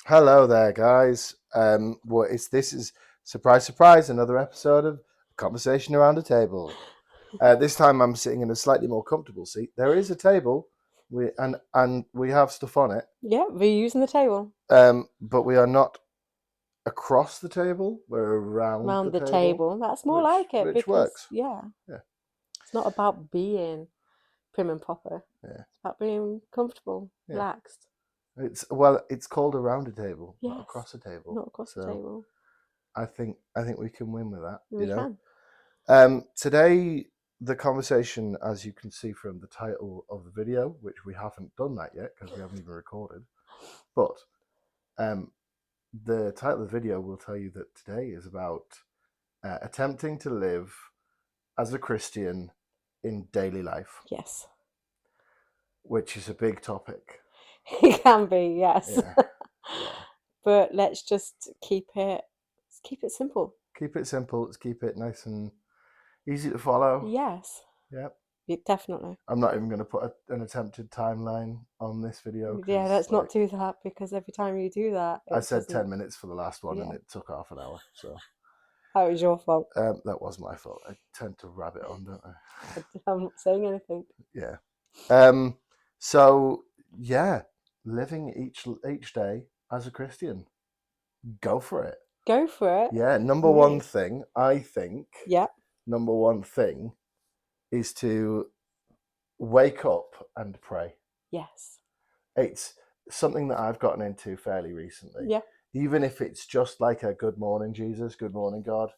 Hello there, guys. This is surprise, surprise, another episode of Conversation Around a Table. This time I'm sitting in a slightly more comfortable seat. There is a table, and we have stuff on it, Yeah, we're using the table. but we are not across the table. We're around the Around the table, table. That's more which like it which because, works. yeah, Yeah, it's not about being prim and proper. yeah, It's about being comfortable, yeah. relaxed. It's called around a table, not Yes, across a table. not across the So table. I think we can win with that. We can. Today, the conversation, as you can see from the title of the video, which we haven't done that yet because we haven't even recorded, but um, the title of the video will tell you that today is about attempting to live as a Christian in daily life, Yes. which is a big topic. It can be, yes. Yeah, yeah. But let's just keep it simple. Keep it simple. Let's keep it nice and easy to follow. Yes. Yep. Yeah, definitely. I'm not even going to put an attempted timeline on this video Yeah, because, let's not do that because every time you do that, I it said doesn't. 10 minutes for the last one and Yeah, it took half an hour. So that was your fault. that was my fault. I tend to rabbit on, don't I? I'm not saying anything. Yeah. Um, so, yeah, living each day as a Christian. Go for it. Go for it. Yeah. Number one Me. thing, I think, Yeah. number one thing is to wake up and pray. Yes. It's something that I've gotten into fairly recently. Yeah. Even if it's just like a good morning, Jesus, good morning, God,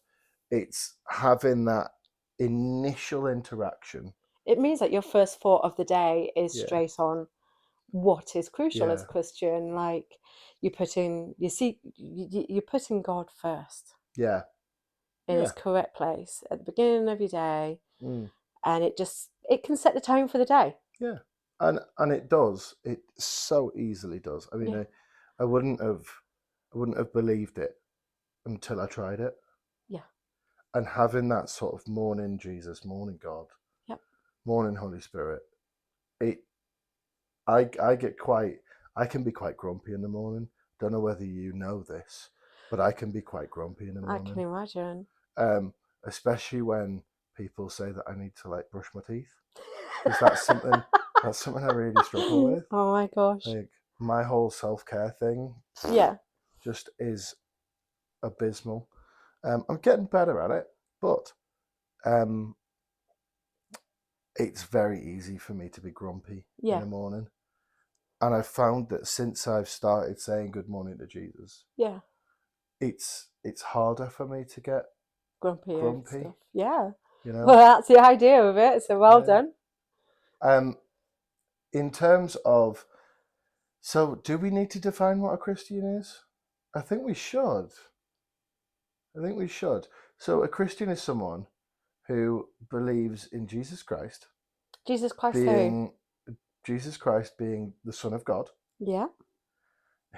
it's having that initial interaction. It means that your first thought of the day is Yeah, straight on what is crucial as yeah, a Christian. Like you're putting God first yeah, in His yeah, correct place at the beginning of your day, mm, and it can set the tone for the day. yeah. And it does. It so easily does. I mean, Yeah. I wouldn't have believed it until I tried it. Yeah. And having that sort of morning Jesus, morning God, Yep. morning Holy Spirit, it I get quite I can be quite grumpy in the morning. Don't know whether you know this, but I can be quite grumpy in the I can morning. imagine. Um, Especially when people say that I need to like brush my teeth, because that's something I really struggle with. Oh my gosh. Like my whole self-care thing Yeah. just is abysmal. I'm getting better at it, but um, it's very easy for me to be grumpy in Yeah. the morning. And I've found that since I've started saying good morning to Jesus, Yeah. it's harder for me to get Grumpy over grumpy, stuff. Yeah. you Well, know? that's the idea of it. So well Yeah. done. Um, in terms of, so do we need to define what a Christian is? I think we should. I think we should. So a Christian is someone who believes in Jesus Christ, who? being Jesus Christ being the Son of God. Yeah.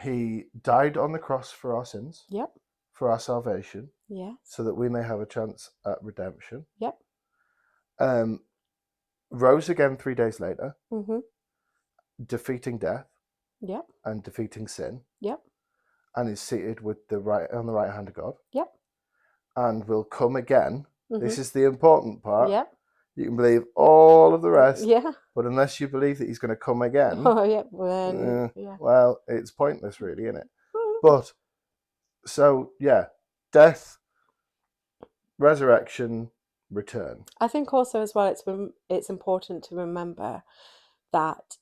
He died on the cross for our sins, Yep. for our salvation, Yes. so that we may have a chance at redemption. Yep. Um, Rose again 3 days later, Mhm. defeating death Yep. and defeating sin, Yep. and is seated with the right on the right hand of God, Yep. and will come again. Mhm. This is the important part. Yep. You can believe all of the rest, Yeah. but unless you believe that he's going to come again, Oh, yep. Well, then, yeah. well, it's pointless, really, isn't it? But so yeah, death, resurrection, return. I think also as well, it's important to remember that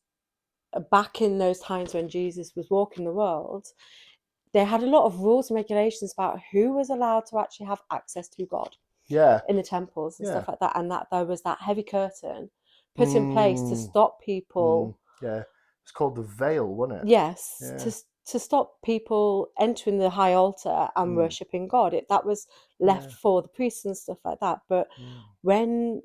back in those times when Jesus was walking the world, they had a lot of rules and regulations about who was allowed to actually have access to God Yeah, in the temples and yeah. stuff like that, and that there was that heavy curtain put in place to Mm, stop people. yeah. It's called the veil, wasn't it? Yes, Yeah. to stop people entering the high altar and Mm, worshipping God. That was left yeah. for the priests and stuff like that. But Mm,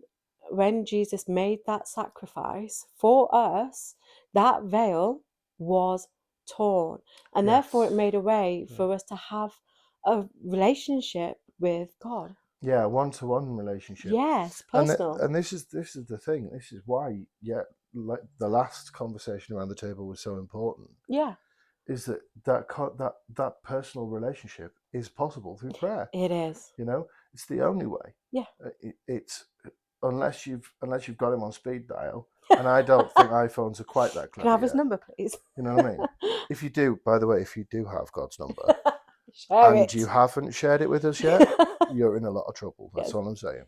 when Jesus made that sacrifice for us, that veil was torn, and therefore it yes. made a way Yeah. for us to have a relationship with God. Yeah, one-to-one relationship. Yes, And personal. and this is the thing. This is why, yeah, like the last conversation around the table was so important. Yeah, is that personal relationship is possible through prayer. It is. You know, it's the only way. Yeah. It's unless you've got him on speed dial, and I don't think iPhones are quite that Can I have clever his yet. number, please? You know what I mean? If you do, by the way, if you do have God's number Share and it. you haven't shared it with us yet, you're in a lot of trouble. That's Yes. all I'm saying.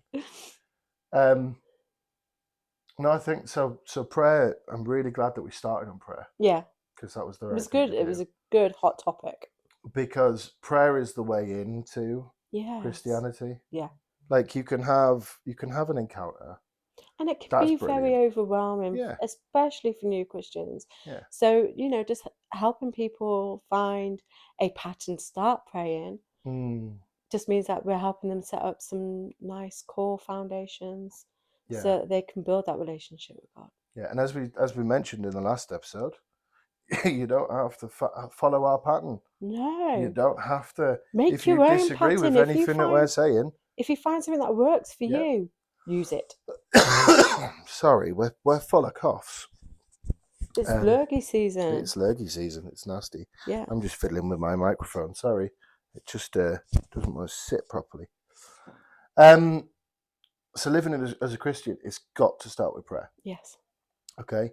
No, I think so. So prayer. I'm really glad that we started on prayer Yeah, because that was the it right was thing good. to It do. was a good hot topic. Because prayer is the way into Yes. Christianity. Yeah. Like you can have an encounter. And it can That's be brilliant. very overwhelming, Yeah. especially for new Christians. Yeah. So, just helping people find a pattern to start praying just means that we're helping them set up some nice core foundations Yeah. so that they can build that relationship with God. Yeah. And as we mentioned in the last episode, you don't have to follow our pattern. No. You don't have to. Make If your you own disagree pattern. with anything that we're saying, If you find something that works for Yeah. you, use it. Sorry, we're full of coughs. It's lurgy season. It's lurgy season. It's nasty. Yeah. I'm just fiddling with my microphone. Sorry, it just doesn't want to sit properly. So living as a Christian, it's got to start with prayer. Yes. Okay.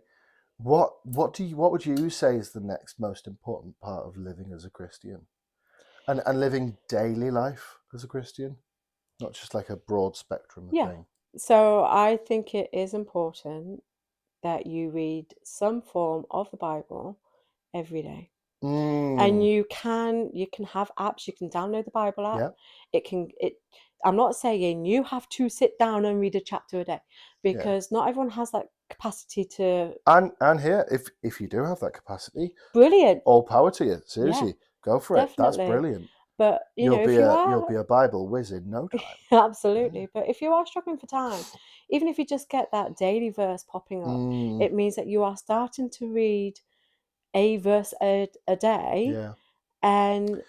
What would you say is the next most important part of living as a Christian, and living daily life as a Christian, not just like a broad spectrum thing? So I think it is important that you read some form of the Bible every day. And you can have apps. You can download the Bible app. Yeah. I'm not saying you have to sit down and read a chapter a day, because not everyone has that capacity to. And here, if you do have that capacity, Brilliant. all power to you. Seriously, go for it. That's brilliant. But You'll if you'll be a Bible whiz in no time. Absolutely. But if you are struggling for time, even if you just get that daily verse popping up, it means that you are starting to read a verse a day. Yeah. And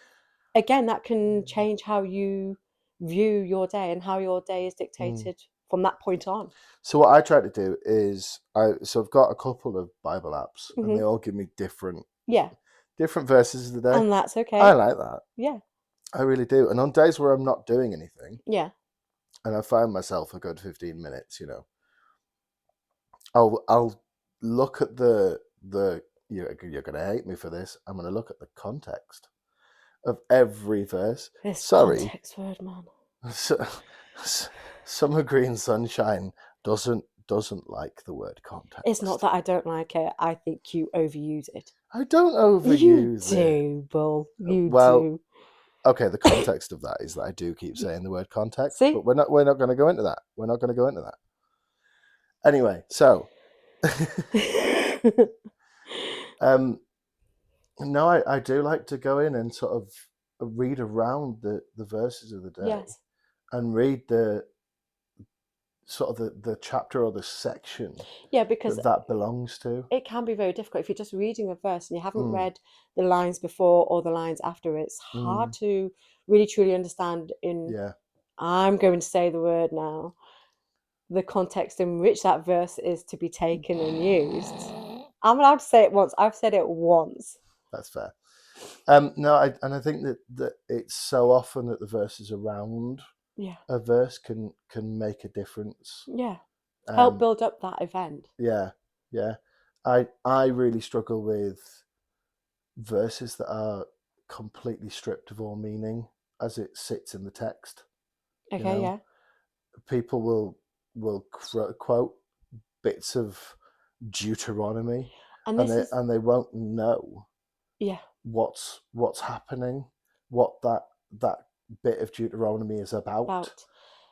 again, that can change how you view your day and how your day is dictated from that point on. So what I try to do is I've got a couple of Bible apps, and they all give me different verses of the day. And that's okay. I like that. Yeah. I really do. And on days where I'm not doing anything, Yeah. and I find myself a good 15 minutes, I'll look at the you're gonna hate me for this. I'm gonna look at the context of every verse. This context word, man. Summer Green Sunshine doesn't like the word context. It's not that I don't like it. I think you overuse it. I don't overuse it. You do, Bull. You do. Okay, the context of that is that I do keep saying the word context. See? But we're not going to go into that. We're not going to go into that. Anyway, so no, I do like to go in and sort of read around the verses of the day. Yes. And read the sort of the chapter or the section because that belongs to. It can be very difficult if you're just reading a verse and you haven't read the lines before or the lines after. It's hard to really truly understand I'm going to say the word now, the context in which that verse is to be taken and used. I'm allowed to say it once. I've said it once. That's fair. No, I think that it's so often that the verses around a verse can make a difference. Yeah. Help build up that event. Yeah. I really struggle with verses that are completely stripped of all meaning as it sits in the text. Okay, People will quote bits of Deuteronomy, and they won't know what's happening, what that bit of Deuteronomy is about.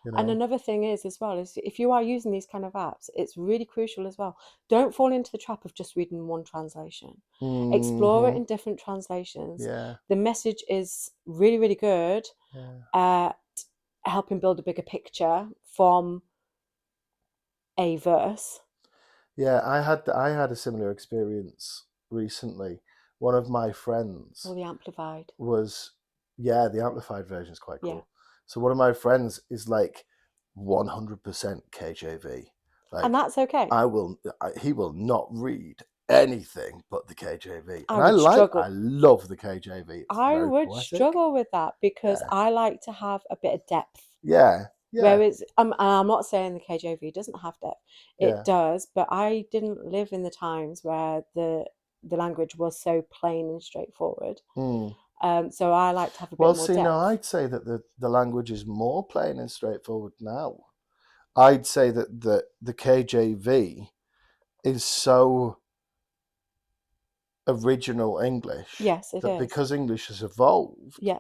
And another thing is if you are using these kind of apps, it's really crucial as well. Don't fall into the trap of just reading one translation. Explore it in different translations. The message is really, really good at helping build a bigger picture from a verse. I had a similar experience recently. One of my friends, the Amplified was the Amplified version is quite cool. So one of my friends is like 100% KJV, and that's okay. He will not read anything but the KJV. I And would struggle. I love the KJV. It's I very would poetic. struggle with that because Yeah. I like to have a bit of depth. Yeah. Whereas I'm not saying the KJV doesn't have depth. It Yeah. does, but I didn't live in the times where the language was so plain and straightforward. So I like to have a bit more depth. No, I'd say that the language is more plain and straightforward now. I'd say that the KJV is so original English. Yes, it that is. because English has evolved, Yeah.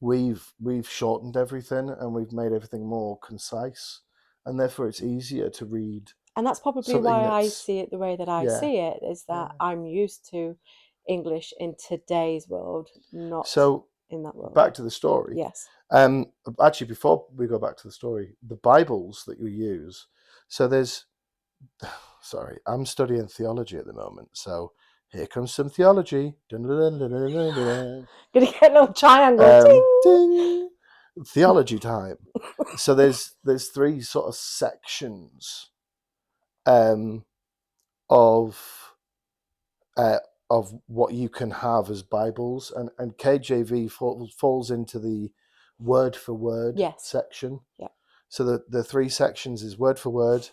we've shortened everything and we've made everything more concise, and therefore it's easier to read. And that's probably why I see it the way that I see it, is that I'm used to English in today's world, not in that world. Back to the story. Yes. Actually, before we go back to the story, the Bibles that you use. So there's, sorry, I'm studying theology at the moment. So here comes some theology. Gonna get a little triangle. Ding! Theology time. So there's 3 sort of sections of what you can have as Bibles, and KJV falls into the word for word section. Yeah. So the 3 sections is word for word,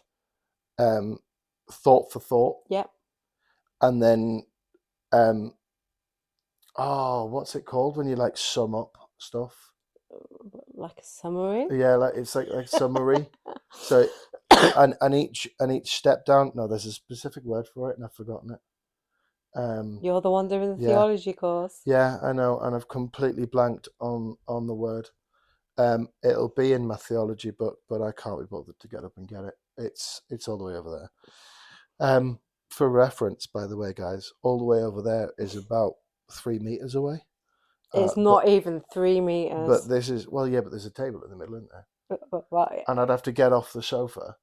thought for thought. Yep. And then what's it called when you like sum up stuff? Like a summary. Yeah, like it's like summary. So and each step down. No, there's a specific word for it, and I've forgotten it. You're the one doing the theology course. Yeah, I know, and I've completely blanked on the word. It'll be in my theology book, but I can't be bothered to get up and get it. It's all the way over there. For reference, by the way, guys, all the way over there is about 3 meters away. It's not even 3 meters. But this is but there's a table in the middle, isn't there? Right. And I'd have to get off the sofa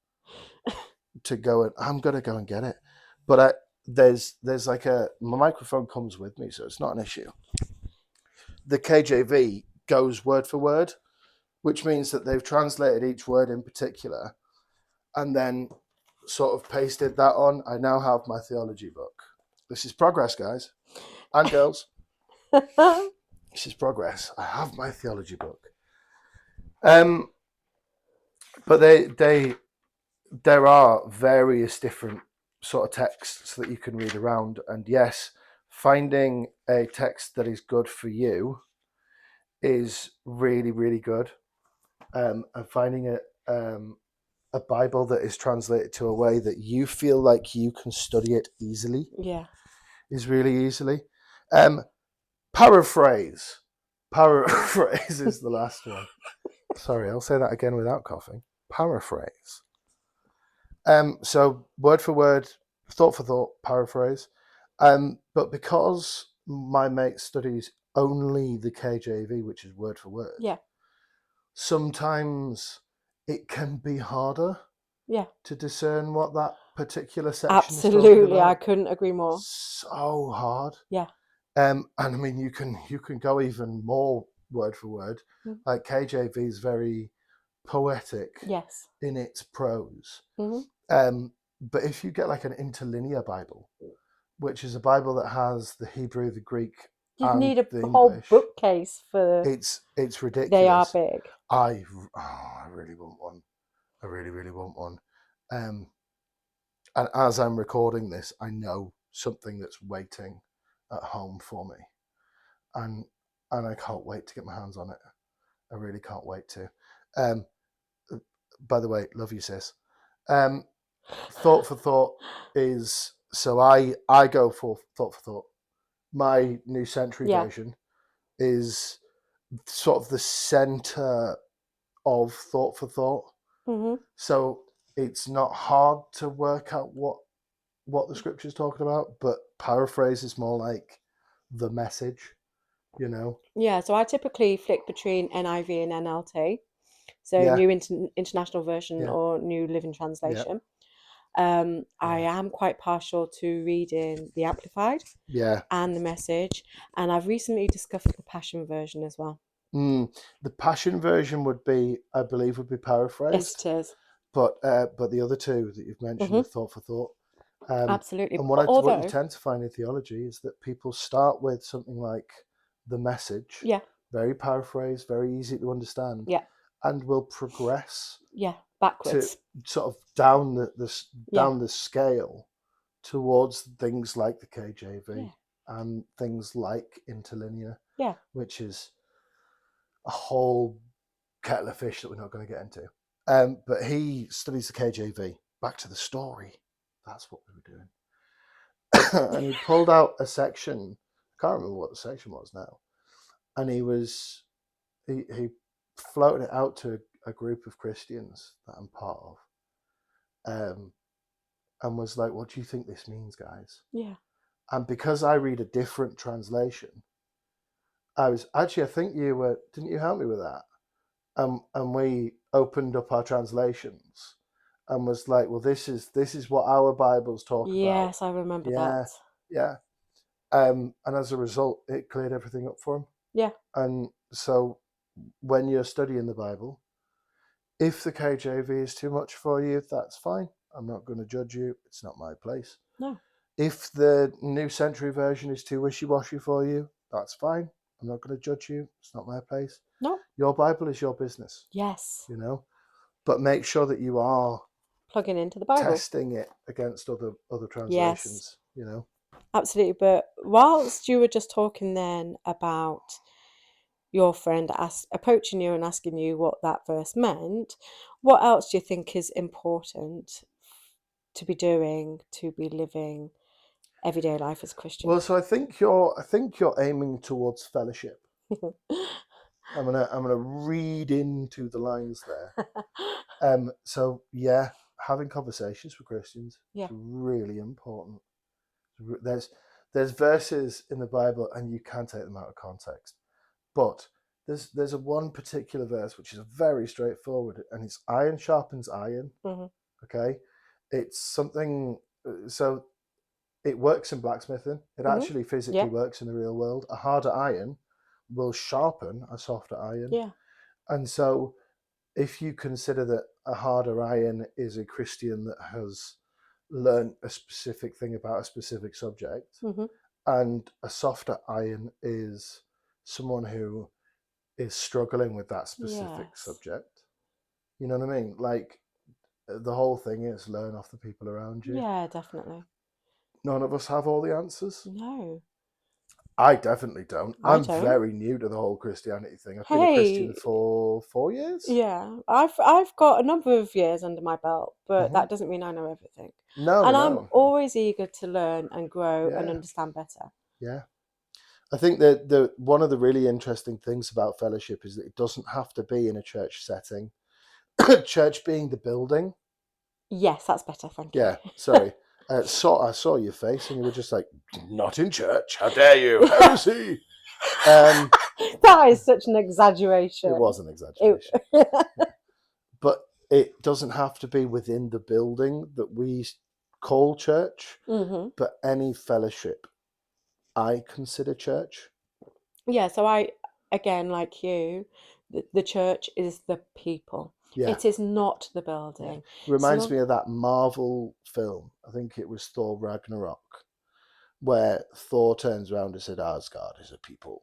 to go and I'm gonna go and get it. But there's like my microphone comes with me, so it's not an issue. The KJV goes word for word, which means that they've translated each word in particular and then sort of pasted that on. I now have my theology book. This is progress, guys and girls. This is progress. I have my theology book. But there are various different sort of texts that you can read around, and yes, finding a text that is good for you is really, really good. And finding a Bible that is translated to a way that you feel like you can study it easily, is really easily. Paraphrase is the last one. Sorry, I'll say that again without coughing. Paraphrase. So word for word, thought for thought, paraphrase. But because my mate studies only the KJV, which is word for word, sometimes it can be harder to discern what that particular section is talking about. Absolutely, I couldn't agree more. So hard. Yeah. And I mean, you can go even more word for word. Like KJV is very poetic in its prose. But if you get like an interlinear Bible, which is a Bible that has the Hebrew, the Greek, you and need a the whole English, bookcase for it's ridiculous. They are big. I really want one. I really, really want one. And as I'm recording this, I know something that's waiting at home for me, and I can't wait to get my hands on it. I really can't wait to. By the way, love you, sis. Thought for thought is, so I go for thought for thought. My New Century version is sort of the center of thought for thought. So it's not hard to work out what the scripture's talking about, but paraphrase is more like the message, you know? Yeah, so I typically flick between NIV and NLT. So New International Version or New Living Translation. I am quite partial to reading the Amplified and the Message, and I've recently discovered the Passion Version as well. The Passion Version would be, I believe, would be paraphrased. Yes, it is. But the other two that you've mentioned, the thought for thought, Absolutely. And But what you although, tend to find in theology is that people start with something like the message, yeah, very paraphrased, very easy to understand, yeah, and will progress yeah, to backwards. sort of down Yeah, the scale towards things like the KJV yeah, and things like interlinear, yeah. which is a whole kettle of fish that we're not going to get into. But he studies the KJV. Back to the story. That's what we were doing. And he pulled out a section. I can't remember what the section was now. And he floated it out to a group of Christians that I'm part of. And was like, "What do you think this means, guys?" Yeah. And because I read a different translation, I think didn't you help me with that? And we opened up our translations and was like, well, this is what our Bibles talk about. Yes, I remember that. Yeah, yeah. And as a result, it cleared everything up for him. Yeah. And so when you're studying the Bible, if the KJV is too much for you, that's fine. I'm not going to judge you. It's not my place. No. If the New Century Version is too wishy-washy for you, that's fine. I'm not going to judge you. It's not my place. No. Your Bible is your business. Yes. You know, but make sure that you are Plugging into the Bible. testing it against other translations. Yes. You know, Absolutely. But whilst you were just talking then about your friend approaching you and asking you what that verse meant, what else do you think is important to be doing, to be living everyday life as a Christian? well, so I think you're aiming towards fellowship. I'm gonna read into the lines there. So yeah, having conversations with Christians Yeah. is really important. There's verses in the Bible, and you can take them out of context, but there's a one particular verse which is very straightforward, and it's iron sharpens iron. Mhm. Okay, it's something. So it works in blacksmithing. It Mhm. actually physically Yeah. works in the real world. A harder iron will sharpen a softer iron. Yeah. And so if you consider that a harder iron is a Christian that has learned a specific thing about a specific subject, Mhm. and a softer iron is someone who is struggling with that specific Yes. subject. You know what I mean? Like, the whole thing is learn off the people around you. Yeah, definitely. None of us have all the answers. No, I definitely don't. I I'm don't. very new to the whole Christianity thing. I've been a Christian Hey, for 4 years. yeah, I've got a number of years under my belt, but Hmm. that doesn't mean I know everything. No, no, And I'm no. always eager to learn and grow and Yeah, understand better. yeah. I think that the one of the really interesting things about fellowship is that it doesn't have to be in a church setting. Church being the building. Yes, that's better, thank you. Yeah, sorry. I saw your face, and you were just like, "Not in church! How dare you? Heresy!" That is such an exaggeration. It was an exaggeration, but it doesn't have to be within the building that we call church. Hmm. But any fellowship I consider church. Yeah, so again, like you, the church is the people. Yeah, It is not the yeah. building. It reminds Some me of that Marvel film. I think it was Thor Ragnarok, where Thor turns around and said, "Asgard is a people,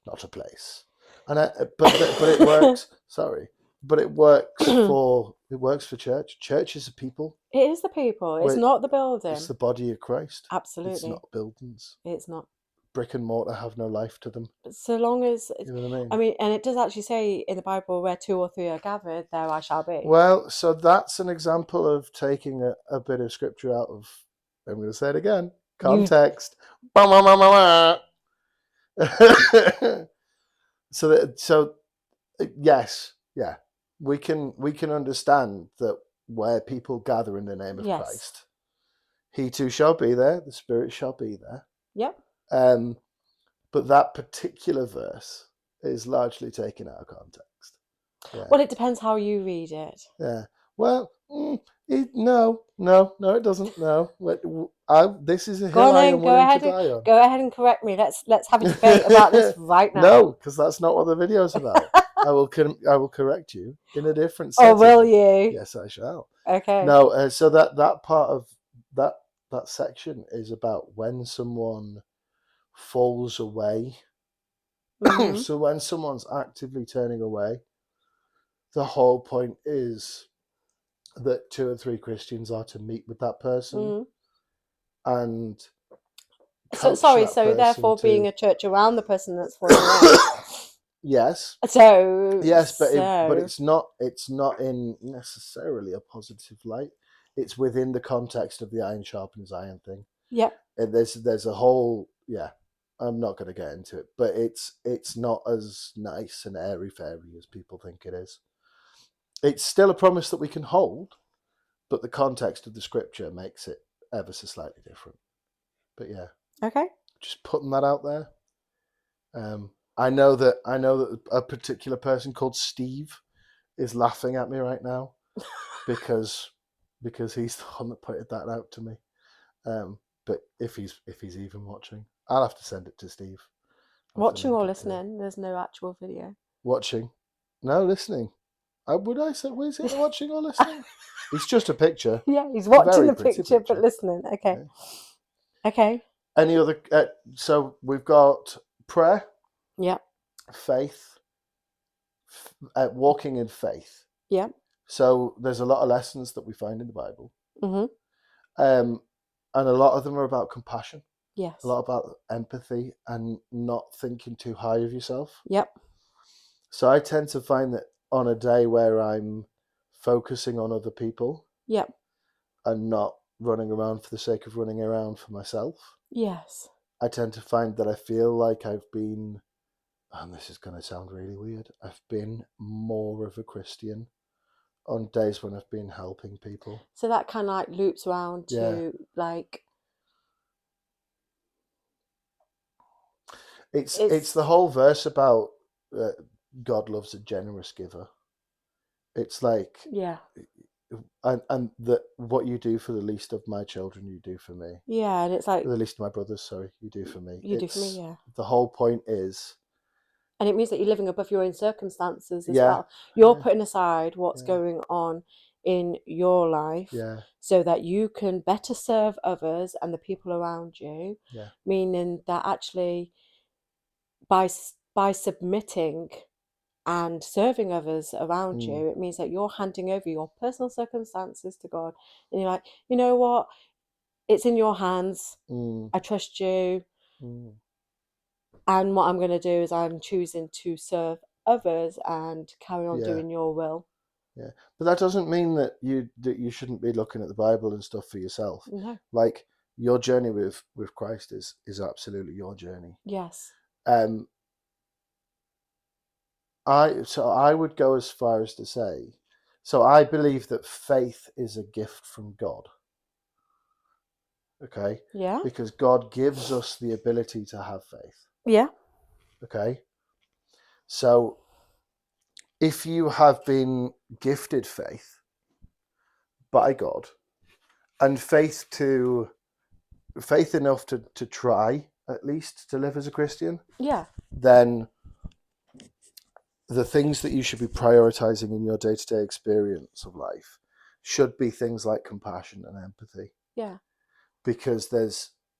not a place." And but it works. Sorry, but it works for church. Church is a people. It is the people. It's Where not the it's building. the body of Christ. It's Absolutely. not buildings. It's not. Brick and mortar have no life to them. So long as, You know what I I mean? mean, and it does actually say in the Bible, where two or three are gathered, there I shall be. Well, so that's an example of taking a bit of scripture out of, I'm going to say it again, context. So yes, yeah, we can understand that where people gather in the name of Yes. Christ, he too shall be there, the Spirit shall be there. Yep. But that particular verse is largely taken out of context. Yeah. Well, it depends how you read it. Yeah. Well, no, it doesn't. No, this is a Go hill on I then, am willing to die on. go ahead and correct me. Let's have a debate about this right now. No, because that's not what the video's about. I will correct you in a different Oh, setting. will you? Yes, I shall. Okay. No, so that part of that that section is about when someone falls away. Mhm. So when someone's actively turning away, the whole point is that 2 or 3 Christians are to meet with that person Mm. and So coach sorry. that So person therefore, being to a church around the person that's fallen away. yes, So yes, but it's not in necessarily a positive light. It's within the context of the iron sharpens iron thing. yeah. And there's a whole I'm not going to get into it, but it's not as nice and airy fairy as people think it is. It's still a promise that we can hold, but the context of the scripture makes it ever so slightly different. But yeah, Okay. just putting that out there. I know that a particular person called Steve is laughing at me right now because he's the one that pointed that out to me. But if he's even watching, I'll have to send it to Steve. Watching or listening? There's no actual video. Watching, no listening. Would I say? Was it watching or listening? It's just a picture. Yeah, he's It's a watching very the pretty picture but picture. listening. Okay. Yeah. Okay. Any other? So we've got prayer, Yeah. faith, walking in faith. Yeah. So there's a lot of lessons that we find in the Bible, Mhm. and a lot of them are about compassion, Yes. a lot about empathy, and not thinking too high of yourself. Yep. So I tend to find that on a day where I'm focusing on other people Yep. and not running around for the sake of running around for myself, Yes. I tend to find that I feel like I've been, and this is going to sound really weird, I've been more of a Christian on days when I've been helping people. So that kind of like loops around Yeah. to like It's the whole verse about God loves a generous giver. It's like, yeah. and that what you do for the least of my children, you do for me. Yeah, and it's like The least of my brothers, sorry, you do for me. you do for me, It's yeah. the whole point is, And it means that you're living above your own circumstances as yeah, well. You're yeah, putting aside what's yeah, going on in your life yeah, so that you can better serve others and the people around you, yeah, meaning that actually by submitting and serving others around mm, you, it means that you're handing over your personal circumstances to God. And you're like, you know what? It's in your hands. mm, I trust you. mm, And what I'm going to do is I'm choosing to serve others and carry on yeah, doing your will. yeah. But that doesn't mean that you shouldn't be looking at the Bible and stuff for yourself. No. Like your journey with Christ is absolutely your journey. Yes. Um, I would go as far as to say, so I believe that faith is a gift from God. Okay, Yeah. because God gives us the ability to have faith. Yeah. Okay, so if you have been gifted faith by God and faith enough to try at least to live as a Christian, Yeah. then the things that you should be prioritizing in your day-to-day experience of life should be things like compassion and empathy. Yeah. Because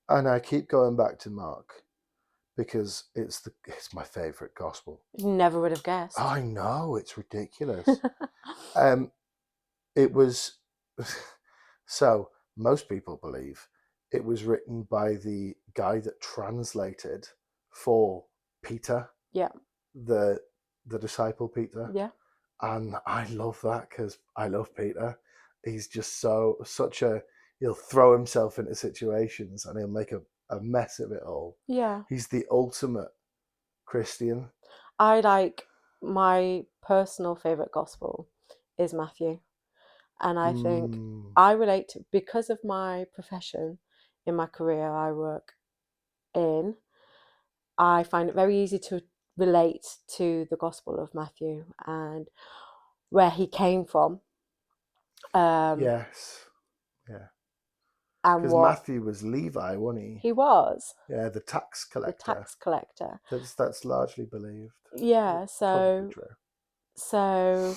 and I keep going back to Mark because it's my favorite gospel. Never would have guessed. I know, it's ridiculous. um it was so most people believe it was written by the guy that translated for Peter, Yeah. the disciple Peter. Yeah. And I love that because I love Peter. He's just he'll throw himself into situations and he'll make a mess of it all. Yeah. He's the ultimate Christian. I like my personal favorite gospel is Matthew. And I think Mm, I relate to, because of my profession in my career I work in, I find it very easy to relate to the Gospel of Matthew and where he came from, yes. Yeah. and Because what Matthew was Levi, wasn't he? he was, Yeah, the tax the collector. tax collector. That's largely believed. Yeah, Probably so true. so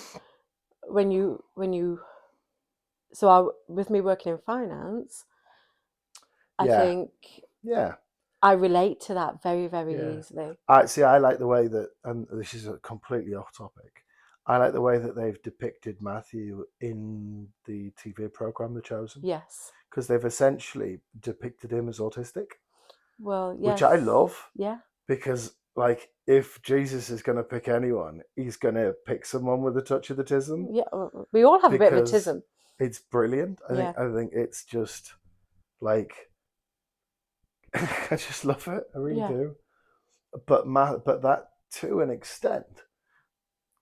when you so I, with me working in finance, I Yeah. think Yeah. I relate to that very, very Yeah. easily. I like the way that, and this is completely off topic, I like the way that they've depicted Matthew in the TV program The Chosen, Yes. because they've essentially depicted him as autistic, Well, yes. which I love, Yeah. because like if Jesus is going to pick anyone, he's going to pick someone with a touch of autism. Yeah. We all have a bit of because autism. It's brilliant. I Yeah. think it's just like I just love it. I really Yeah. do. But that to an extent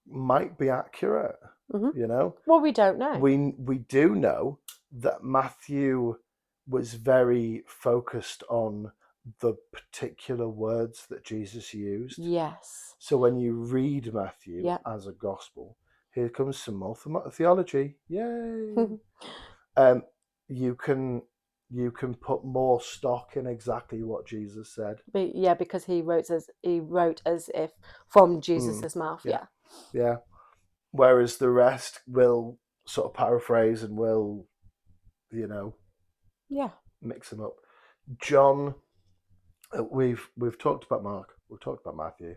might be accurate. Mhm. You know, Well, we don't know. we do know that Matthew was very focused on the particular words that Jesus used. Yes. So when you read Matthew Yeah. as a gospel, here comes some more theology. Yay! You can put more stock in exactly what Jesus said. But, yeah, because he wrote as if from Jesus's mouth. Yeah. Yeah. Yeah. Whereas the rest will sort of paraphrase and will, Yeah. mix them up. John, we've talked about Mark, we've talked about Matthew,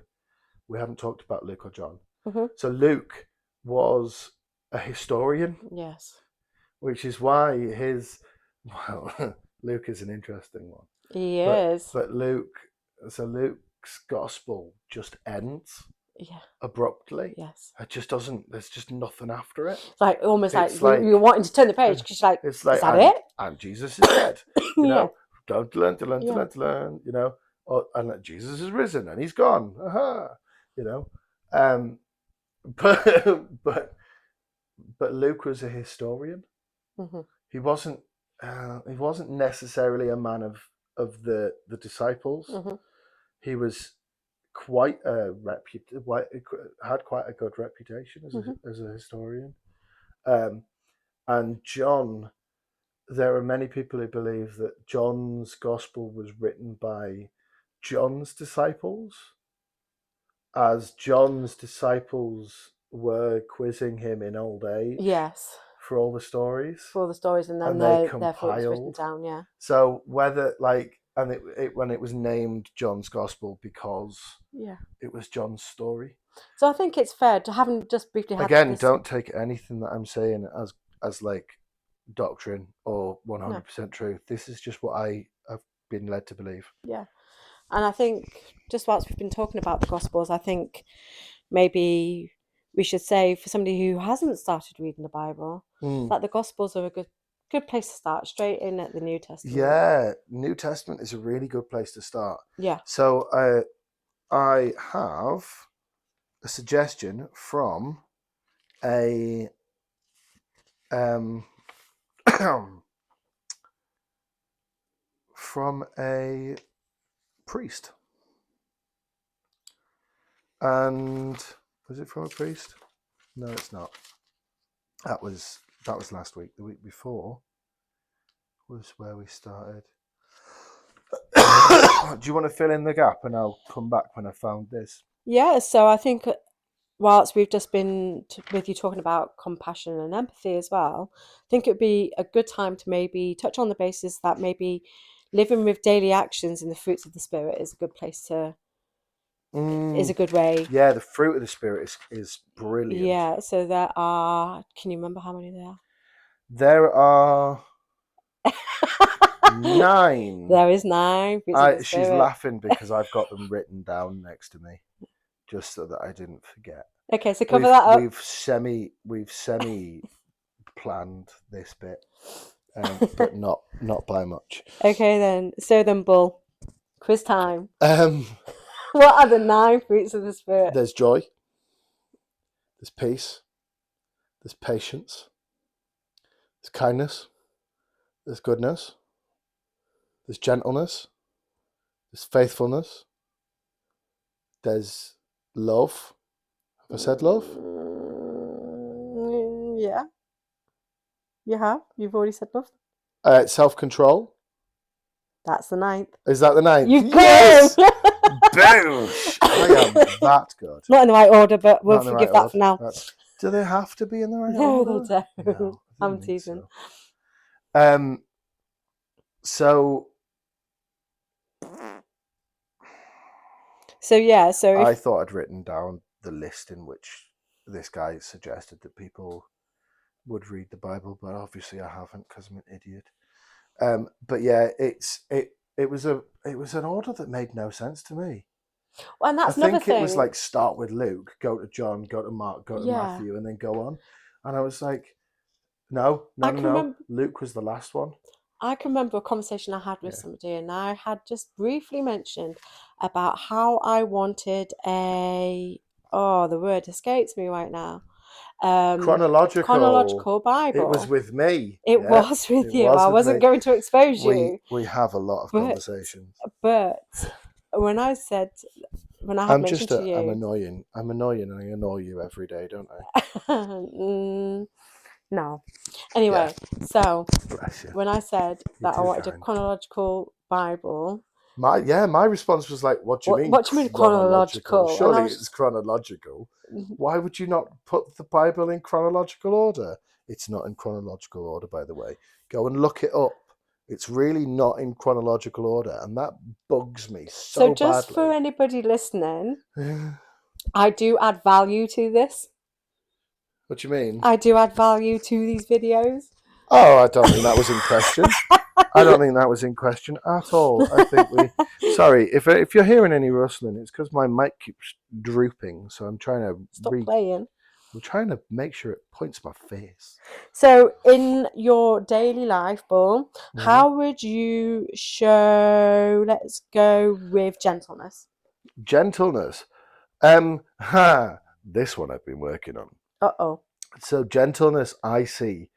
we haven't talked about Luke or John. Mhm. So Luke was a historian, Yes. which is why Luke is an interesting one. He But is. Luke's gospel just ends Yeah. abruptly. Yes. It just doesn't. There's just nothing after it. It's like almost It's like you're wanting to turn the page because you're like, It's like, is that it? And Jesus is dead. You Yeah. know, don't learn to learn to Yeah. learn to learn. You know, and Jesus is risen and he's gone. Aha. You know, but Luke was a historian. Mhm. He wasn't necessarily a man of the disciples. Mhm. He was quite had quite a good reputation Mhm. as a historian. And John, there are many people who believe that John's gospel was written by John's disciples, as John's disciples were quizzing him in old age. Yes. For all the stories. For all the stories, and then And they therefore it was written compiled. down. Yeah. So whether and when it was named John's Gospel because Yeah. it was John's story. So I think it's fair to having just briefly had Again, this. don't take anything that I'm saying as like doctrine or 100% truth. This is just what I have been led to believe. Yeah. And I think just whilst we've been talking about the Gospels, I think maybe we should say for somebody who hasn't started reading the Bible, that the Gospels are a good place to start, straight in at the New Testament. Yeah, New Testament is a really good place to start. Yeah. So I have a suggestion from a from a priest. And was it from a priest? No, it's not. That was last week. The week before was where we started. Do you want to fill in the gap and I'll come back when I found this? Yeah, so I think whilst we've just been with you talking about compassion and empathy as well, I think it would be a good time to maybe touch on the basis that maybe living with daily actions in the fruits of the Spirit is a good place to, is a good way. Yeah, the fruit of the Spirit is brilliant. Yeah, so there are, can you remember how many there are? There are 9. There is 9 fruits of the Spirit. She's laughing because I've got them written down next to me, just so that I didn't forget. Okay, so cover that up. We've semi planned this bit, but not by much. Okay then. So then, Bull, quiz time. What are the 9 fruits of the Spirit? There's joy. There's peace. There's patience. There's kindness. There's goodness. There's gentleness. There's faithfulness. There's love. Have I said love? Yeah. You have? You've already said love? Self-control. That's the 9th. Is that the 9th? You yes! Boosh! I am that good. Not in the right order, but we'll forgive that for now. Do they have to be in the right order? order? No, they don't. No, I'm teasing. So So yeah, so I if thought I'd written down the list in which this guy suggested that people would read the Bible, but obviously I haven't because I'm an idiot. But yeah, it was an order that made no sense to me. well, and I that's another think it was thing. like start with Luke, go to John, go to Mark, go to Yeah, Matthew, and then go on. And I was like, no, no, I no, can no. remember. Luke was the last one. I can remember a conversation I had with Yeah. somebody, and I had just briefly mentioned about how I wanted a, oh, the word escapes me right now, Chronological. chronological It was Bible. with me. It Yeah, was with it you. was I with wasn't me. going to expose We you, we have a lot of but conversations. but when I said, when I had I'm mentioned just to I'm you, annoying. I'm annoying, and I annoy you every day, don't I? no. Yeah. Anyway, so Bless you. when I said You're that I too wanted a kind. chronological Bible, My response was like, "What do you mean what do you mean chronological? chronological? And I Surely was it's just, chronological. Why would you not put the Bible in chronological order? It's not in chronological order, by the way. Go and look it up. It's really not in chronological order, and that bugs me so so just for badly." anybody listening, I do add value to this. What do you mean? I do add value to these videos. Oh, I don't think that was in question. I don't think that was in question at all. I think we. Sorry, if you're hearing any rustling, it's because my mic keeps drooping. So I'm trying to Stop playing. I'm trying to make sure it points my face. So, in your daily life, Bull, Mm-hmm. how would you show, let's go with gentleness? Gentleness. This one I've been working on. Uh-oh. So gentleness, I see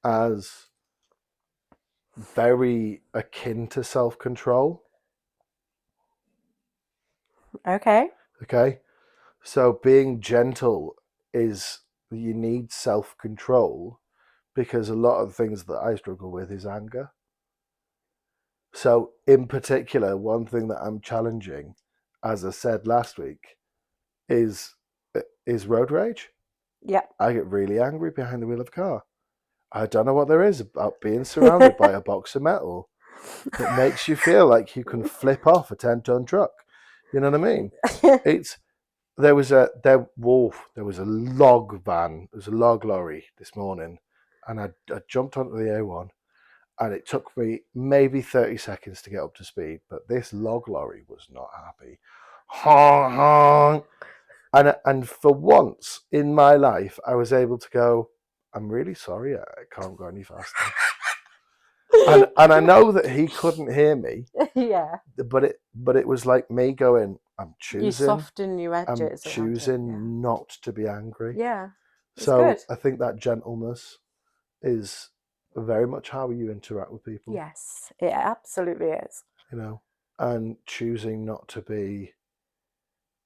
as very akin to self-control. Okay. Okay, so being gentle is you need self-control because a lot of the things that I struggle with is anger. So, in particular, one thing that I'm challenging, as I said last week, is road rage. Yeah. I get really angry behind the wheel of a car. I don't know what there is about being surrounded by a box of metal that makes you feel like you can flip off a 10-ton truck. You know what I mean? There was a log van, there was a log lorry this morning, and I jumped onto the A1. And it took me maybe 30 seconds to get up to speed, but this log lorry was not happy. Honk, honk. And for once in my life, I was able to go, I'm really sorry, I can't go any faster. And I know that he couldn't hear me, Yeah. but it was like me going, You choosing soften your edges around it. Yeah. not to be angry. Yeah. It's good. So I think that gentleness is very much how you interact with people. Yes, it absolutely is. And choosing not to be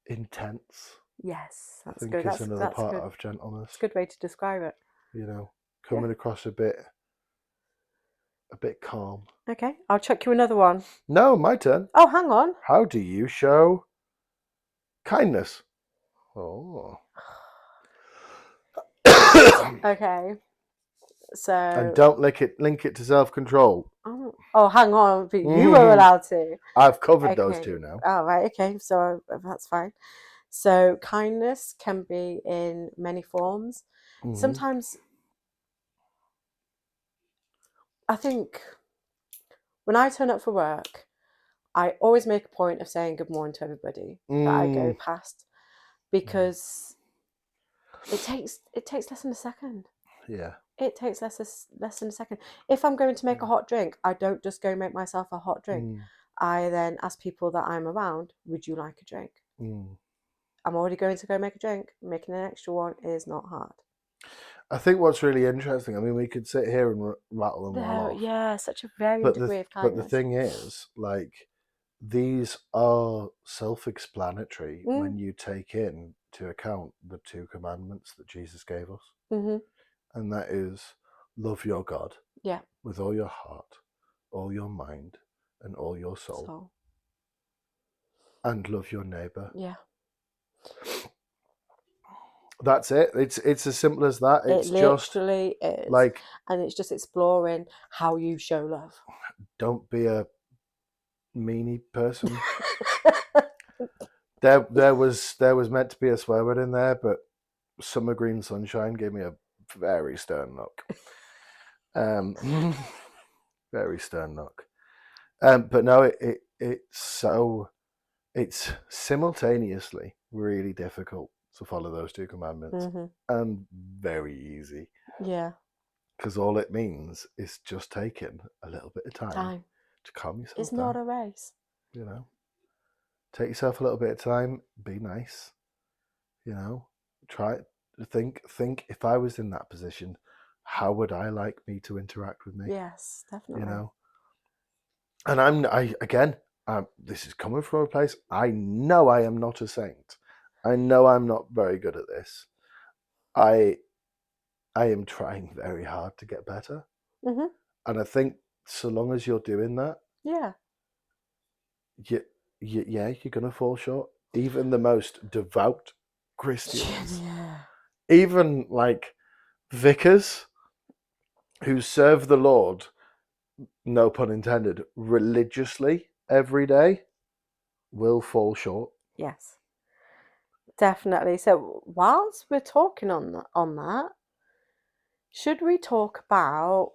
intense. Yes, I that's think good. is another That's part good. of gentleness. It's a good way to describe it. Coming across a bit calm. Okay, I'll chuck you another one. No, my turn. Oh, hang on. How do you show kindness? Oh. Okay, so. And don't link it to self-control. Oh, hang on. But you were Mm-hmm. allowed to. I've covered those Okay. two now. Oh, right. Okay. So that's fine. So kindness can be in many forms. Mm-hmm. Sometimes I think when I turn up for work, I always make a point of saying good morning to everybody that I go past because it takes less than a second. Yeah. It takes less than a second. If I'm going to make a hot drink, I don't just go make myself a hot drink. I then ask people that I'm around, would you like a drink? I'm already going to go make a drink. Making an extra one is not hard. I think what's really interesting, I mean, we could sit here and rattle them all off. Yeah, such a varying degree of kindness. But the thing is, like, these are self-explanatory when you take into account the 2 commandments that Jesus gave us. Mm-hmm. And that is love your God with all your heart, all your mind, and all your soul. And love your neighbor. Yeah. That's it. It's as simple as that. It's literally just is. like, and it's just exploring how you show love. don't be a meanie person. There was meant to be a swear word in there, but Summer Green Sunshine gave me a very stern look. Very stern look. But no, it's simultaneously really difficult to follow those two commandments and very easy. Yeah. Because all it means is just taking a little bit of time to calm yourself It's down. not a race. You know, take yourself a little bit of time, be nice. You know, try to think if I was in that position, how would I like me to interact with me? Yes, definitely. You know, and again, this is coming from a place, I know I am not a saint. I know I'm not very good at this. I am trying very hard to get better. Mm-hmm. And I think so long as you're doing that, yeah, you're going to fall short. Even the most devout Christians, yeah, even like vicars who serve the Lord, no pun intended, religiously every day, will fall short. yes, definitely. So whilst we're talking on that, should we talk about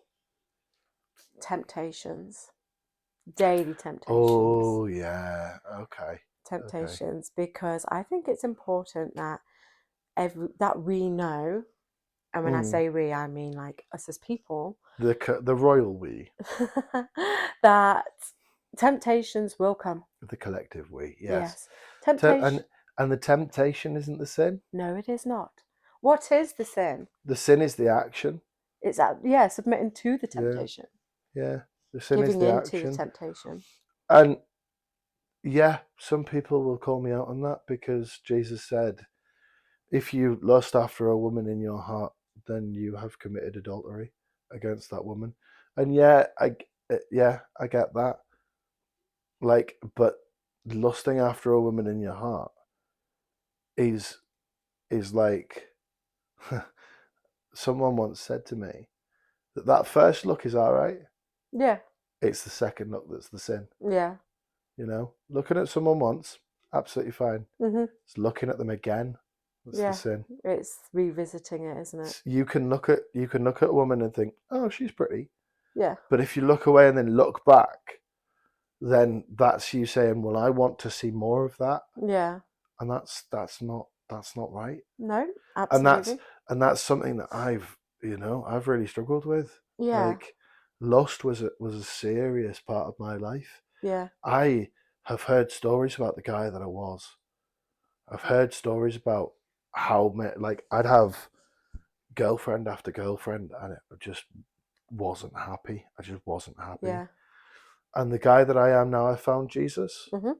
temptations, daily temptations? Oh yeah, okay. Temptations, because I think it's important that that we know, and when I say we, I mean like us as people, The royal we, that temptations will come. the collective we, yes. Yes. Temptation. And the temptation isn't the sin. No, it is not. What is the sin? The sin is the action. It's submitting to the temptation. Yeah. The sin is Giving the in to the action. temptation. And yeah, some people will call me out on that because Jesus said, if you lust after a woman in your heart, then you have committed adultery against that woman. And yeah, I get that. Like, but lusting after a woman in your heart is like someone once said to me that first look is all right. Yeah. It's the second look that's the sin. Yeah. You know, looking at someone once, absolutely fine. Mm-hmm. It's looking at them again, that's the sin. It's revisiting it, isn't it? You can look at a woman and think, oh, she's pretty. Yeah. But if you look away and then look back, then that's you saying, well, I want to see more of that. Yeah. And that's not right. No, absolutely. And that's something that I've really struggled with. Yeah. Like, lust was a serious part of my life. Yeah. I have heard stories about the guy that I was. I've heard stories about how like I'd have girlfriend after girlfriend, and it just wasn't happy. I just wasn't happy. Yeah. And the guy that I am now, I found Jesus. Mm-hmm.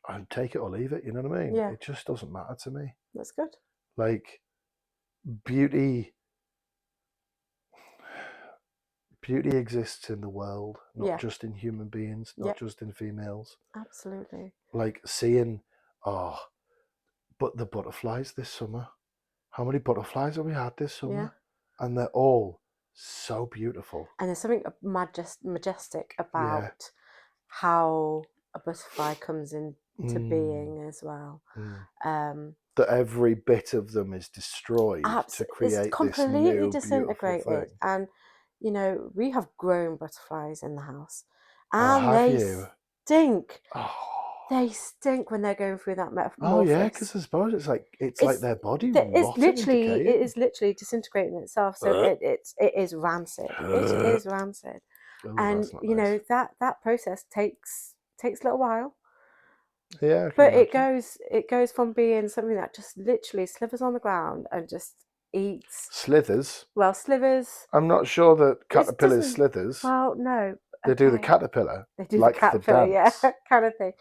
I'd take it or leave it. You know what I mean? Yeah. It just doesn't matter to me. That's good. Like, beauty exists in the world, not just in human beings, not just in females. Absolutely. Like seeing, but the butterflies this summer. How many butterflies have we had this summer? Yeah. And they're all so beautiful. And there's something majestic about how a butterfly comes into being as well. That every bit of them is destroyed to create it's completely this new disintegrated. beautiful thing. And we have grown butterflies in the house, and they stink. Oh. They stink when they're going through that metamorphosis. Oh yeah, because I suppose it's like their body it is literally disintegrating itself. So it is rancid. It is rancid. Oh, and nice. that process takes a little while. Yeah, but it goes from being something that just literally slithers on the ground and just eats. Slithers? Well, slithers. I'm not sure that caterpillars slithers. Well, no. They do the caterpillar. They do like the caterpillar, yeah, kind of thing.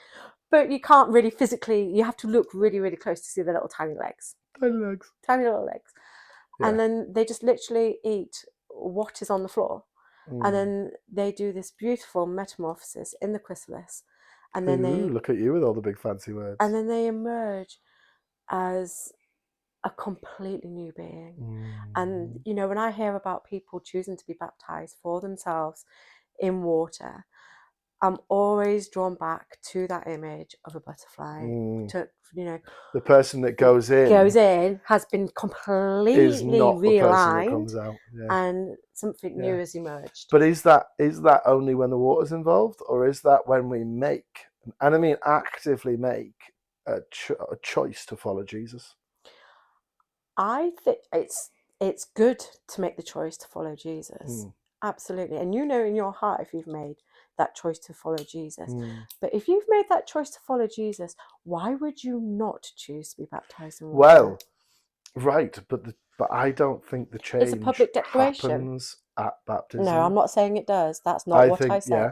But you can't really physically, you have to look really, really close to see the little tiny legs. Tiny little legs. Yeah. And then they just literally eat what is on the floor. And then they do this beautiful metamorphosis in the chrysalis. And then look at you with all the big fancy words. And then they emerge as a completely new being. And, when I hear about people choosing to be baptized for themselves in water, I'm always drawn back to that image of a butterfly. To, the person that goes in has been is completely not the person that realigned, comes out. Yeah. and something new has emerged. But is that only when the water's involved, or is that when we make, and I mean actively make, a choice to follow Jesus? I think it's good to make the choice to follow Jesus. Absolutely. And in your heart if you've made that choice to follow Jesus. But if you've made that choice to follow Jesus, why would you not choose to be baptized in water? Well, right, but I don't think the change It's a public declaration. happens at baptism. No, I'm not saying it does. That's not what I said. Yeah,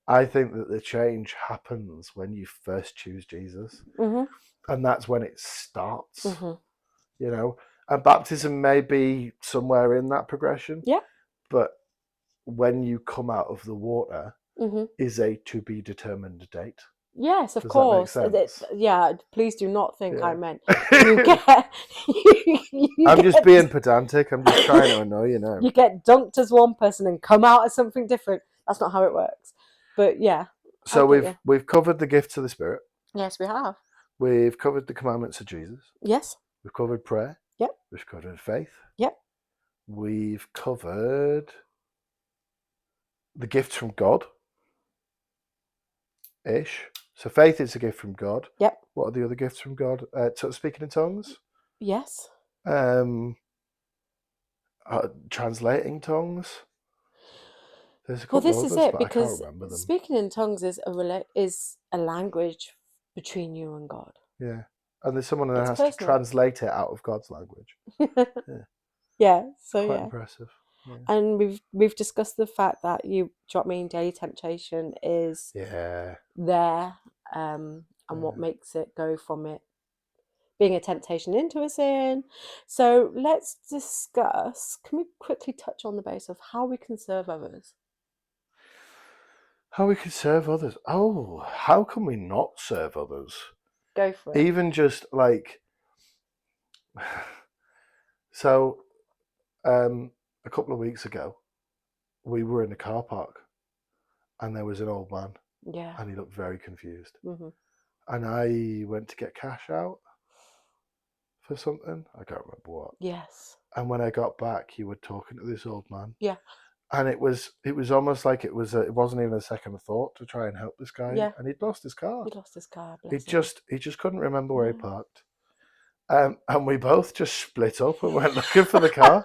I think that the change happens when you first choose Jesus, and that's when it starts. And baptism may be somewhere in that progression. Yeah. But when you come out of the water is a to be determined date. Yes, of course. Yeah, please do not think I meant you get. I'm just being pedantic. I'm just trying to annoy you now. You get dunked as one person and come out as something different. That's not how it works. But yeah. So we've covered the gifts of the Spirit. Yes, we have. We've covered the commandments of Jesus. Yes. We've covered prayer. Yep. We've covered faith. Yep. We've covered the gifts from God. Ish. So faith is a gift from God. Yep. What are the other gifts from God? Speaking in tongues. Yes. Translating tongues. There's a couple this others, is it, but because I can't remember them. Speaking in tongues is a language between you and God. Yeah, and there's someone that has to translate it out of God's language. Yeah. So quite impressive. Yeah. And we've discussed the fact that daily temptation is there, and what makes it go from it being a temptation into a sin. So let's discuss. Can we quickly touch on the base of how we can serve others? How we can serve others? Oh, how can we not serve others? Go for it. Even just like so. A couple of weeks ago, we were in the car park, and there was an old man. Yeah. And he looked very confused. And I went to get cash out for something. I can't remember what. Yes. And when I got back, you were talking to this old man. Yeah. And it was almost like it wasn't even a second thought to try and help this guy. Yeah. And he'd lost his car. He just couldn't remember where he parked. And we both just split up and went looking for the car.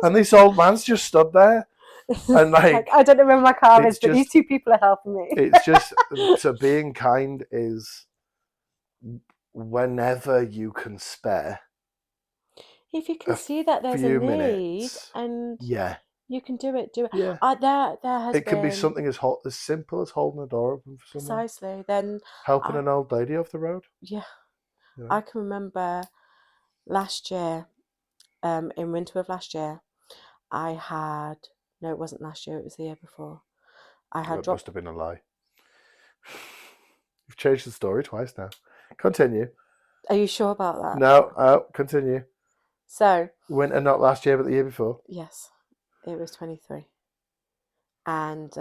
And this old man's just stood there. And like, I don't know where my car is, but these two people are helping me. It's just, so being kind is whenever you can spare. If you can see that there's a need and you can do it, Yeah. It can be something as simple as holding a door open for someone. Precisely. Then helping an old lady off the road. Yeah. I can remember last year, in winter of last year, it wasn't last year, it was the year before. Must have been a lie. You've changed the story twice now. Continue. Are you sure about that? No, continue. So winter, not last year, but the year before. Yes, it was 23, and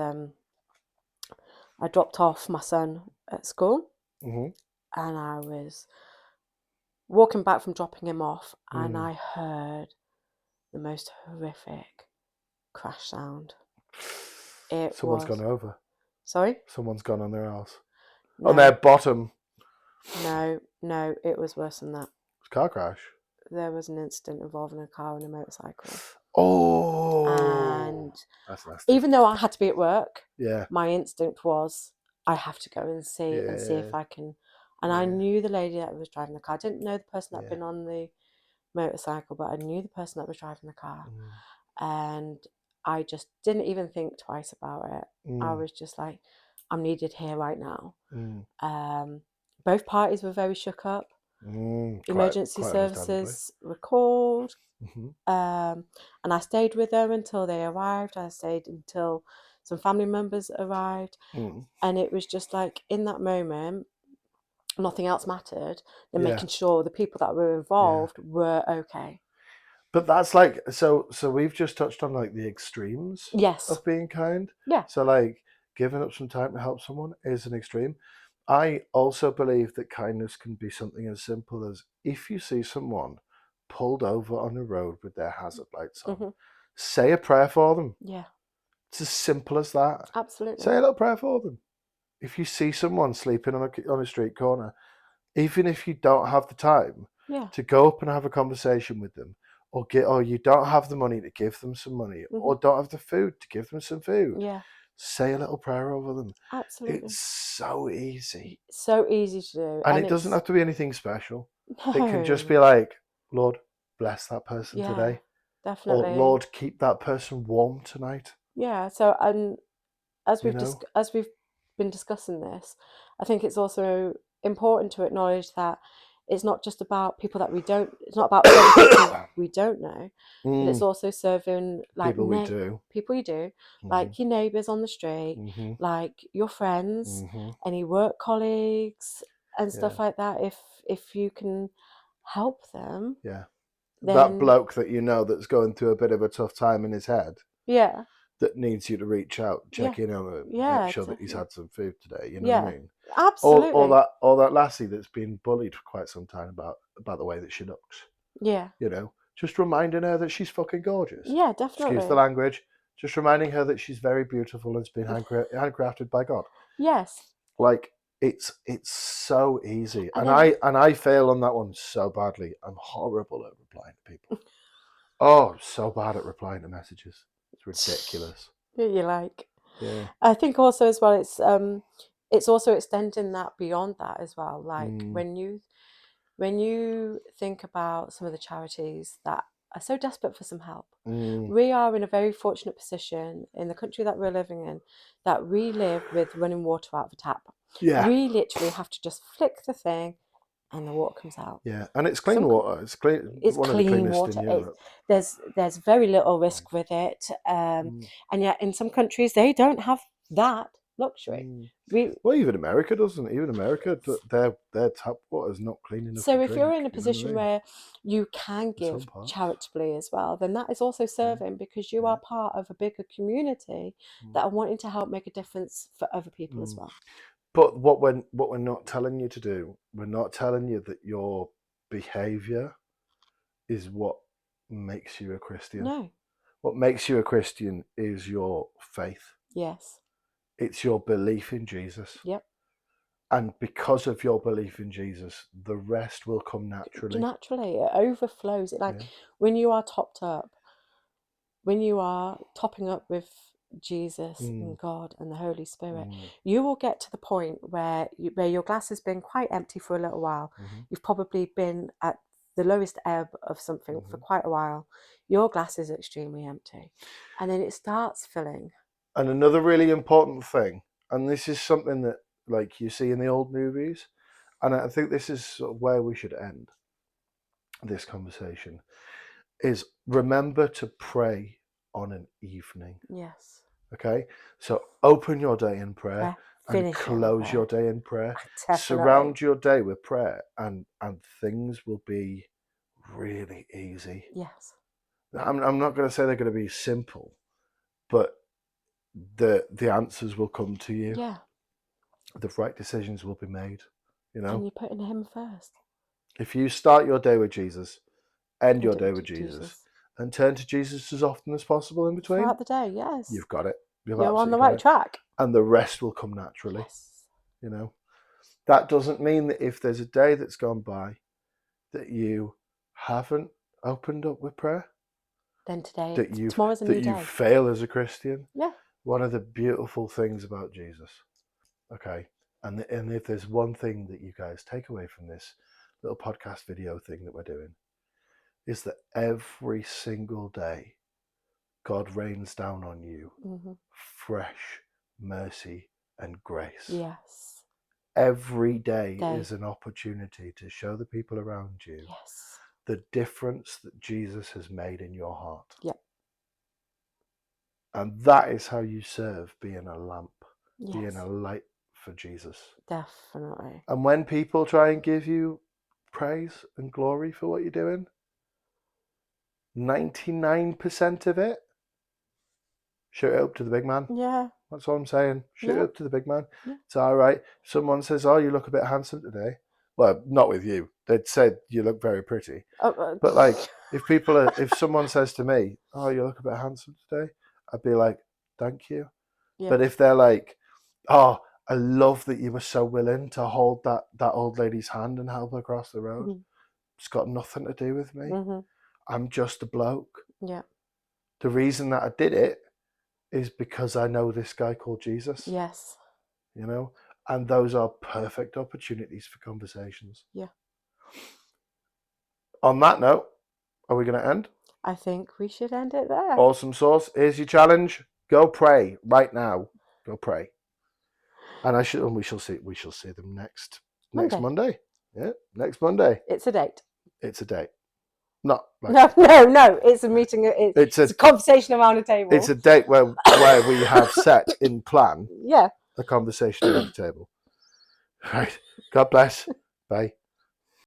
I dropped off my son at school, and I was walking back from dropping him off, and I heard the most horrific crash sound. Someone's gone over. Sorry? Someone's gone on their house. No. On their bottom. No, it was worse than that. It was a car crash. There was an incident involving a car and a motorcycle. Oh. And that's nasty. Even though I had to be at work, yeah, my instinct was I have to go and see if I can. And I knew the lady that was driving the car. I didn't know the person that had been on the motorcycle, but I knew the person that was driving the car. And I just didn't even think twice about it. I was just like, I'm needed here right now. Both parties were very shook up. Emergency services were called. And I stayed with them until they arrived. I stayed until some family members arrived. And it was just like, in that moment, nothing else mattered than making sure the people that were involved were okay. But that's so we've just touched on like the extremes of being kind. Yeah. So like giving up some time to help someone is an extreme. I also believe that kindness can be something as simple as if you see someone pulled over on a road with their hazard lights on, Mhm. say a prayer for them. Yeah, It's as simple as that. absolutely. Say a little prayer for them. If you see someone sleeping on a street corner, even if you don't have the time Yeah. to go up and have a conversation with them, or you don't have the money to give them some money, or Mhm. don't have the food to give them some food, Yeah, say a little prayer over them. absolutely. It's so easy. So easy to do, And and it doesn't it's have to be anything special. It can just be no. like, Lord, bless that person Yeah, today. Or definitely. Lord, keep that person warm tonight. Yeah. So, and You know? as we've been discussing this, I think it's also important to acknowledge that it's not just about people that we don't. It's not about serving people we don't know, but it's Mm, also serving like people we do. people you do, Hmm. like your neighbours on the street, Hmm. like your friends, Hmm. any work colleagues, and Yeah. stuff like that. If you can help them, Yeah. That then bloke that you know that's going through a bit of a tough time in his head yeah, that needs you to reach out, yeah, check in on him, make yeah, sure that he's definitely. had some food today. You know what I Yeah, mean? absolutely. Or that lassie that's been bullied for quite some time about the way that she looks. Yeah, You know, just reminding her that she's fucking gorgeous. yeah, Excuse the definitely. language. Just reminding her that she's very beautiful and has been handcrafted by God. Yes, Like it's so easy, and and then I fail on that one so badly. I'm horrible at replying to people. Oh, I'm so bad at replying to messages. It's ridiculous. you like. Yeah. I think also as well, it's also extending that beyond that as well. Like Mm, when you think about some of the charities that are so desperate for some help, mm, we are in a very fortunate position in the country that we're living in that we live with running water out of a tap. yeah. We literally have to just flick the thing and the water comes out. Yeah. And it's clean Some water. It's clean. it's One of the clean cleanest in water. Europe. There's very little risk with it, Mm, and yet in some countries they don't have that luxury. mm. We Well, even America doesn't. Even America, their tap water is not clean enough to So if you're drink. in a You know what I position mean? where you can In some give parts. charitably as well, then that is also Yeah. serving because you Yeah. are part of a bigger community Mm, that are wanting to help make a difference for other people as mm. well. But what we're not telling you to do, we're not telling you that your behaviour is what makes you a Christian. No. What makes you a Christian is your faith. Yes. It's your belief in Jesus. Yep. And because of your belief in Jesus, the rest will come naturally. Naturally, it overflows. It like Yeah. when you are topped up, when you are topping up with Jesus Mm, and God and the Holy Spirit, mm, you will get to the point where your glass has been quite empty for a little while. mm-hmm, You've probably been at the lowest ebb of something for mm-hmm. quite a while. Your glass is extremely empty, and then it starts filling. And another really important thing, and this is something that like you see in the old movies, and I think this is sort of where we should end this conversation, is remember to pray on an evening. Yes, Okay? So open your day in prayer prayer. and Finish it in close your prayer. day in prayer. Definitely. Surround your day with prayer and things will be really easy. Yes. I'm not going to say they're going to be simple, but the answers will come to you. Yeah, The right decisions will be made. You and know, you're putting Him first. if you start your day with Jesus, end And your do day it with to Jesus, Jesus and turn to Jesus as often as possible in between, throughout the day. Yes, you've got it. You've you're on the absolutely got right it. track. And the rest will come naturally. Yes. You know, that doesn't mean that if there's a day that's gone by that you haven't opened up with prayer, Then today, that tomorrow's a new you day. fail as a Christian. Yeah. One of the beautiful things about Jesus, okay, and if there's one thing that you guys take away from this little podcast video thing that we're doing, is that every single day God rains down on you Mm-hmm. fresh mercy and grace. Yes. Every day Day. is an opportunity to show the people around you Yes. the difference that Jesus has made in your heart. Yep. And that is how you serve, being a lamp, being Yes. a light for Jesus. Definitely. And when people try and give you praise and glory for what you're doing, 99% of it, shout it up to the big man. Yeah. That's all I'm saying. Shoot Yeah. up to the big man. Yeah. It's all right. If someone says, "Oh, you look a bit handsome today," well, not with you. They'd say you look very pretty. But like, if someone says to me, "Oh, you look a bit handsome today," I'd be like, "Thank you." Yeah. But if they're like, "Oh, I love that you were so willing to hold that old lady's hand and help her across the road," Mhm. it's got nothing to do with me. Mhm. I'm just a bloke. Yeah. The reason that I did it is because I know this guy called Jesus. Yes. You know, and those are perfect opportunities for conversations. Yeah. On that note, are we going to end? I think we should end it there. Awesome sauce. Here's your challenge. Go pray right now. Go pray. And we shall see them next Monday. Yeah, next Monday. It's a date. It's a date. Not like, no. It's a meeting. It's a conversation around a table. It's a date where we have set in plan. Yeah. A conversation around the table. Right. God bless. Bye.